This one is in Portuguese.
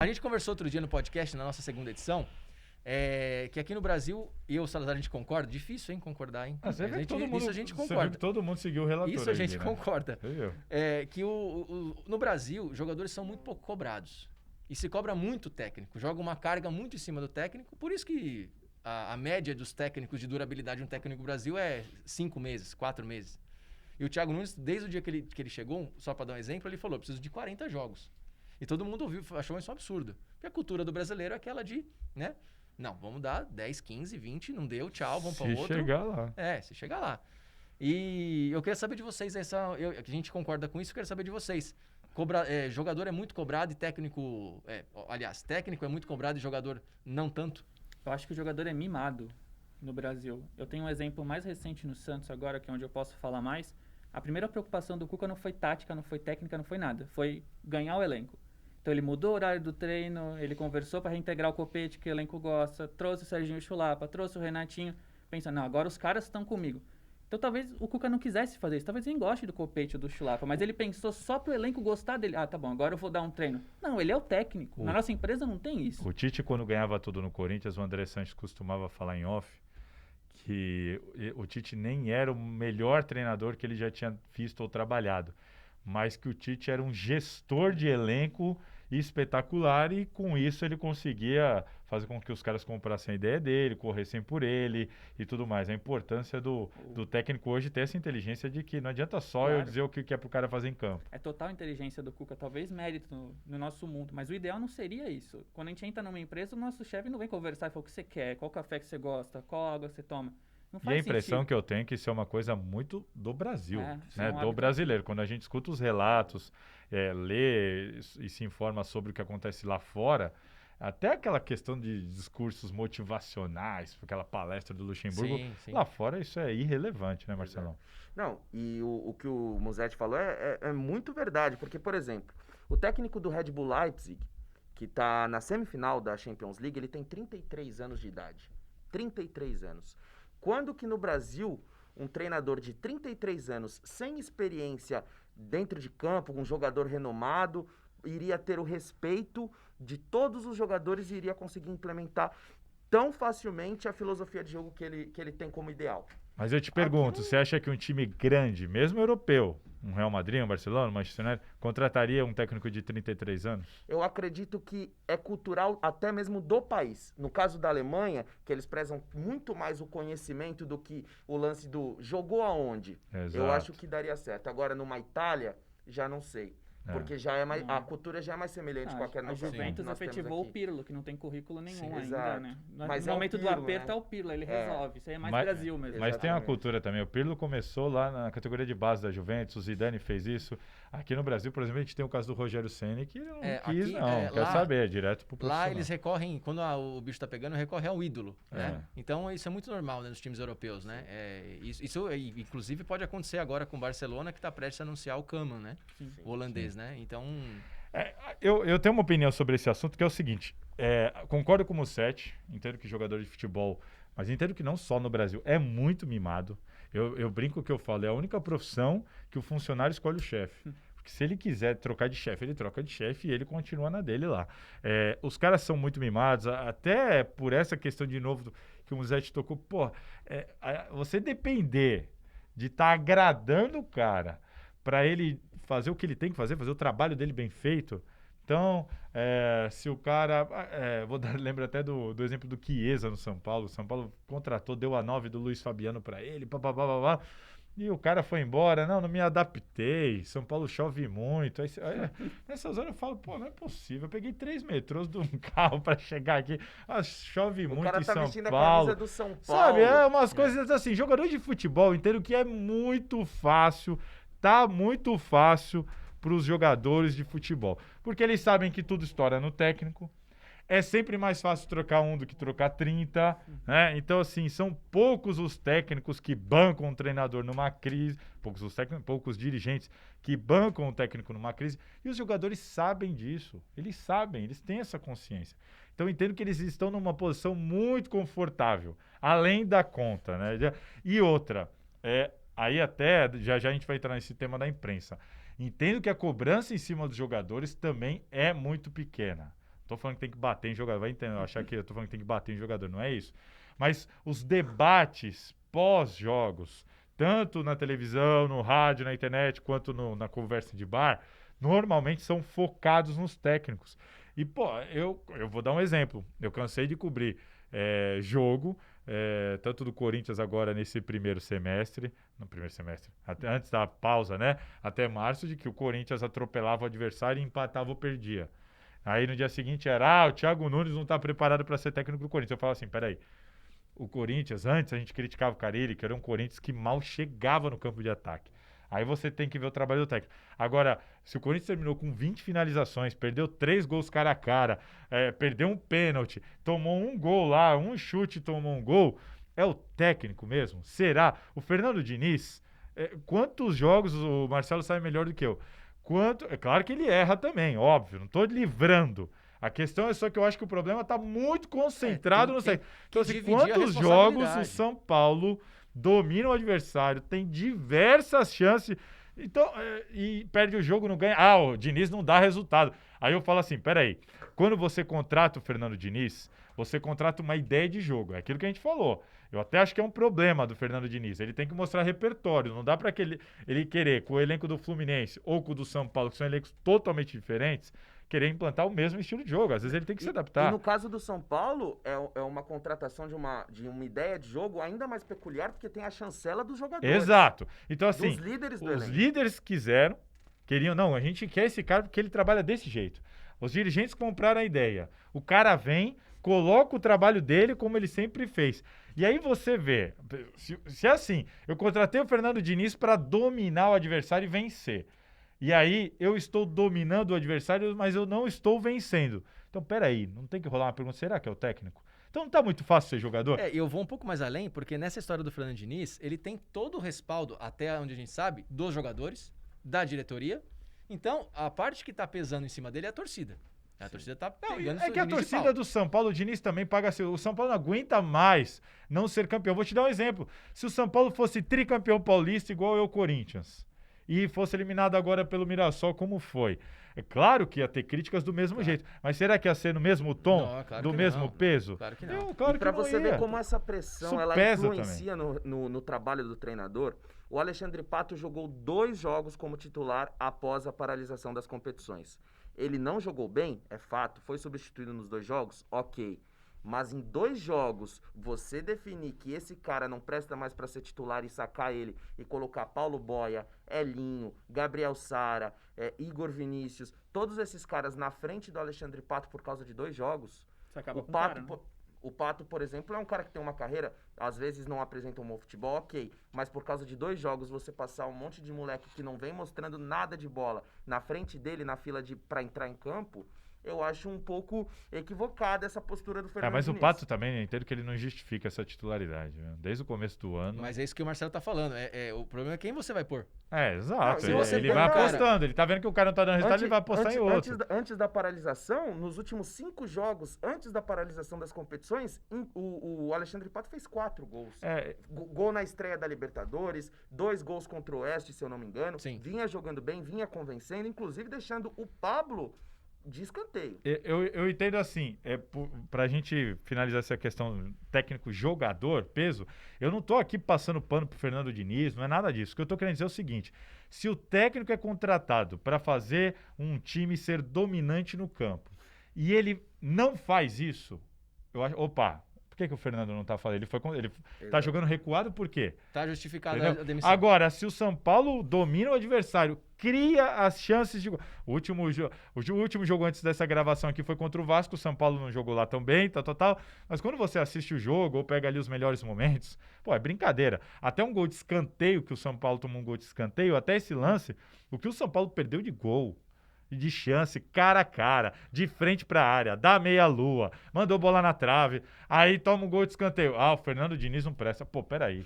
A gente conversou outro dia no podcast, na nossa segunda edição, que aqui no Brasil, eu e o Salazar, a gente concorda. Difícil, hein, concordar, hein? Você vê que todo mundo, isso a gente você concorda. viu que todo mundo seguiu o relator. Isso a gente né? concorda. Você viu? Que no Brasil, jogadores são muito pouco cobrados. E se cobra muito o técnico. Joga uma carga muito em cima do técnico. Por isso que a média dos técnicos de durabilidade de um técnico no Brasil é 5 meses, 4 meses. E o Thiago Nunes, desde o dia que ele chegou, só para dar um exemplo, ele falou, preciso de 40 jogos. E todo mundo ouviu, achou isso um absurdo. Porque a cultura do brasileiro é aquela de, né? Não, vamos dar 10, 15, 20, não deu, tchau, vamos para outro. Se chegar lá. Se chegar lá. E eu queria saber de vocês, a gente concorda com isso, eu quero saber de vocês. Jogador é muito cobrado e técnico... aliás, técnico é muito cobrado e jogador não tanto? Eu acho que o jogador é mimado no Brasil. Eu tenho um exemplo mais recente no Santos agora, que é onde eu posso falar mais. A primeira preocupação do Cuca não foi tática, não foi técnica, não foi nada. Foi ganhar o elenco. Então ele mudou o horário do treino, ele conversou para reintegrar o Copete, que o elenco gosta, trouxe o Serginho Chulapa, trouxe o Renatinho, pensando, não, agora os caras estão comigo. Então talvez o Cuca não quisesse fazer isso, talvez ele goste do Copete ou do Chulapa, mas ele pensou só pro elenco gostar dele. Ah, tá bom, agora eu vou dar um treino. Não, ele é o técnico. Na nossa empresa não tem isso. O Tite, quando ganhava tudo no Corinthians, o André Sanches costumava falar em off que o Tite nem era o melhor treinador que ele já tinha visto ou trabalhado, mas que o Tite era um gestor de elenco espetacular e com isso ele conseguia fazer com que os caras comprassem a ideia dele, corressem por ele e tudo mais. A importância do técnico hoje ter essa inteligência de que não adianta só eu dizer o que é pro cara fazer em campo. É total inteligência do Cuca, talvez mérito no nosso mundo, mas o ideal não seria isso. Quando a gente entra numa empresa, o nosso chefe não vem conversar e falar o que você quer, qual café que você gosta, qual água você toma. Não faz e a impressão sentido. que eu tenho é que isso é uma coisa muito do Brasil, né? Um Do brasileiro. Quando a gente escuta os relatos, lê e se informa sobre o que acontece lá fora, até aquela questão de discursos motivacionais, aquela palestra do Luxemburgo, sim. lá fora isso é irrelevante, né, Marcelão? Não, e o que o Musetti falou é muito verdade, porque, por exemplo, o técnico do Red Bull Leipzig, que está na semifinal da Champions League, ele tem 33 anos de idade. 33 anos. Quando que no Brasil, um treinador de 33 anos, sem experiência dentro de campo, um jogador renomado, iria ter o respeito de todos os jogadores e iria conseguir implementar tão facilmente a filosofia de jogo que ele tem como ideal? Mas eu te pergunto, você acha que um time grande, mesmo europeu, um Real Madrid, um Barcelona, um Manchester United, contrataria um técnico de 33 anos? Eu acredito que é cultural até mesmo do país. No caso da Alemanha, que eles prezam muito mais o conhecimento do que o lance do jogou aonde. Exato. Eu acho que daria certo. Agora, numa Itália, já não sei. Porque já é mais, a cultura já é mais semelhante com a que A nós Juventus temos efetivou aqui. o Pirlo, que não tem currículo nenhum Sim, ainda, exato. né? Mas no é o momento do Pirlo, aperto né? é o Pirlo, ele resolve. Isso aí é mais Brasil mesmo. Mas tem uma Exatamente. cultura também. O Pirlo começou lá na categoria de base da Juventus, o Zidane fez isso. Aqui no Brasil, por exemplo, a gente tem o caso do Rogério Ceni, que não quis, não quer saber, direto pro profissional. Lá eles recorrem, quando o bicho tá pegando, recorre ao ídolo, né? Então isso é muito normal, né, nos times europeus, né? Isso inclusive pode acontecer agora com o Barcelona, que tá prestes a anunciar o Koeman, né? O holandês, né? Então... Eu tenho uma opinião sobre esse assunto, que é o seguinte, concordo com o Musetti, entendo que jogador de futebol, mas entendo que não só no Brasil, é muito mimado. Eu brinco que eu falo, é a única profissão que o funcionário escolhe o chefe. Porque se ele quiser trocar de chefe, ele troca de chefe e ele continua na dele lá. Os caras são muito mimados, até por essa questão de novo que o Musetti tocou. Pô, você depender de estar agradando o cara para ele fazer o que ele tem que fazer o trabalho dele bem feito. Então, se o cara... lembro até do exemplo do Chiesa no São Paulo. O São Paulo contratou, deu a 9 do Luiz Fabiano para ele, e o cara foi embora. Não me adaptei. São Paulo chove muito. Aí, nessas horas eu falo, pô, não é possível. Eu peguei 3 metrôs de um carro para chegar aqui. Chove muito em São Paulo. O cara tá vestindo a camisa do São Paulo. Sabe, umas coisas assim. Jogador de futebol, entendo que é muito fácil. Tá muito fácil para os jogadores de futebol, porque eles sabem que tudo estoura no técnico, é sempre mais fácil trocar um do que trocar 30, né? Então, assim, são poucos os técnicos que bancam um treinador numa crise, poucos dirigentes que bancam o técnico numa crise, e os jogadores sabem disso, eles têm essa consciência. Então, eu entendo que eles estão numa posição muito confortável, além da conta, né? E outra, aí até, já a gente vai entrar nesse tema da imprensa. Entendo que a cobrança em cima dos jogadores também é muito pequena. Tô falando que tem que bater em jogador, vai entender, achar que eu tô falando que tem que bater em jogador, não é isso. Mas os debates pós-jogos, tanto na televisão, no rádio, na internet, quanto na conversa de bar, normalmente são focados nos técnicos. E, pô, eu vou dar um exemplo. Eu cansei de cobrir jogo, tanto do Corinthians agora nesse primeiro semestre, antes da pausa, né? Até março, de que o Corinthians atropelava o adversário e empatava ou perdia. Aí no dia seguinte era, o Thiago Nunes não está preparado para ser técnico do Corinthians. Eu falo assim, peraí, o Corinthians, antes a gente criticava o Carille, que era um Corinthians que mal chegava no campo de ataque. Aí você tem que ver o trabalho do técnico. Agora, se o Corinthians terminou com 20 finalizações, perdeu 3 gols cara a cara, perdeu um pênalti, tomou um gol lá, um chute tomou um gol, é o técnico mesmo? Será? O Fernando Diniz, quantos jogos o Marcelo sabe melhor do que eu? É claro que ele erra também, óbvio, não estou livrando. A questão é só que eu acho que o problema está muito concentrado no técnico. Então, assim, quantos jogos o São Paulo domina o adversário, tem diversas chances, então, e perde o jogo, não ganha. O Diniz não dá resultado. Aí eu falo assim, peraí, quando você contrata o Fernando Diniz, você contrata uma ideia de jogo, é aquilo que a gente falou. Eu até acho que é um problema do Fernando Diniz, ele tem que mostrar repertório, não dá para ele querer, com o elenco do Fluminense ou com o do São Paulo, que são elencos totalmente diferentes, querer implantar o mesmo estilo de jogo. Às vezes ele tem que se adaptar. E no caso do São Paulo, é uma contratação de uma ideia de jogo ainda mais peculiar, porque tem a chancela dos jogadores. Exato. Então, assim, dos líderes do os elenco. líderes queriam, não, a gente quer esse cara porque ele trabalha desse jeito. Os dirigentes compraram a ideia. O cara vem, coloca o trabalho dele como ele sempre fez. E aí você vê, se é assim, eu contratei o Fernando Diniz para dominar o adversário e vencer. E aí eu estou dominando o adversário, mas eu não estou vencendo. Então, peraí, não tem que rolar uma pergunta, será que é o técnico? Então não tá muito fácil ser jogador? Eu vou um pouco mais além, porque nessa história do Fernando Diniz, ele tem todo o respaldo, até onde a gente sabe, dos jogadores, da diretoria. Então, a parte que tá pesando em cima dele é a torcida. A torcida tá pegando que a torcida do São Paulo, o Diniz também paga... O São Paulo não aguenta mais não ser campeão. Vou te dar um exemplo. Se o São Paulo fosse tricampeão paulista igual o Corinthians, e fosse eliminado agora pelo Mirassol, como foi? É claro que ia ter críticas do mesmo jeito, mas será que ia ser no mesmo tom, do mesmo peso? Claro que não. E para você ver como essa pressão ela influencia no trabalho do treinador, o Alexandre Pato jogou 2 jogos como titular após a paralisação das competições. Ele não jogou bem, é fato, foi substituído nos 2 jogos, ok. Mas em 2 jogos, você definir que esse cara não presta mais para ser titular e sacar ele e colocar Paulo Boia, Elinho, Gabriel Sara, Igor Vinícius, todos esses caras na frente do Alexandre Pato por causa de 2 jogos. Você acaba com o cara, né? O Pato, por exemplo, é um cara que tem uma carreira, às vezes não apresenta um bom futebol, ok. Mas por causa de 2 jogos, você passar um monte de moleque que não vem mostrando nada de bola na frente dele, na fila para entrar em campo, eu acho um pouco equivocada essa postura do Fernando Mas Diniz. o Pato também, eu entendo que ele não justifica essa titularidade, né? Desde o começo do ano. Mas é isso que o Marcelo tá falando. O problema é quem você vai pôr. Exato. Não, ele vai apostando. Ele tá vendo que o cara não tá dando resultado, ele vai apostar em outro. Antes da paralisação, nos últimos 5 jogos, antes da paralisação das competições, o Alexandre Pato fez 4 gols. Gol na estreia da Libertadores, 2 gols contra o Oeste, se eu não me engano. Sim. Vinha jogando bem, vinha convencendo, inclusive deixando o Pablo de escanteio. Eu entendo assim, pra gente finalizar essa questão técnico-jogador, peso, eu não tô aqui passando pano pro Fernando Diniz, não é nada disso. O que eu tô querendo dizer é o seguinte, se o técnico é contratado para fazer um time ser dominante no campo, e ele não faz isso, eu acho, por que o Fernando não tá fazendo? Ele tá jogando recuado por quê? Tá justificado Entendeu? a demissão. Agora, se o São Paulo domina o adversário, cria as chances de... O último jogo antes dessa gravação aqui foi contra o Vasco, o São Paulo não jogou lá tão bem, tal. Mas quando você assiste o jogo ou pega ali os melhores momentos, é brincadeira. Até um gol de escanteio, que o São Paulo tomou um gol de escanteio, até esse lance, o que o São Paulo perdeu de gol, de chance, cara a cara, de frente pra área, dá meia-lua, mandou bola na trave, aí toma um gol de escanteio. O Fernando Diniz não presta. Peraí.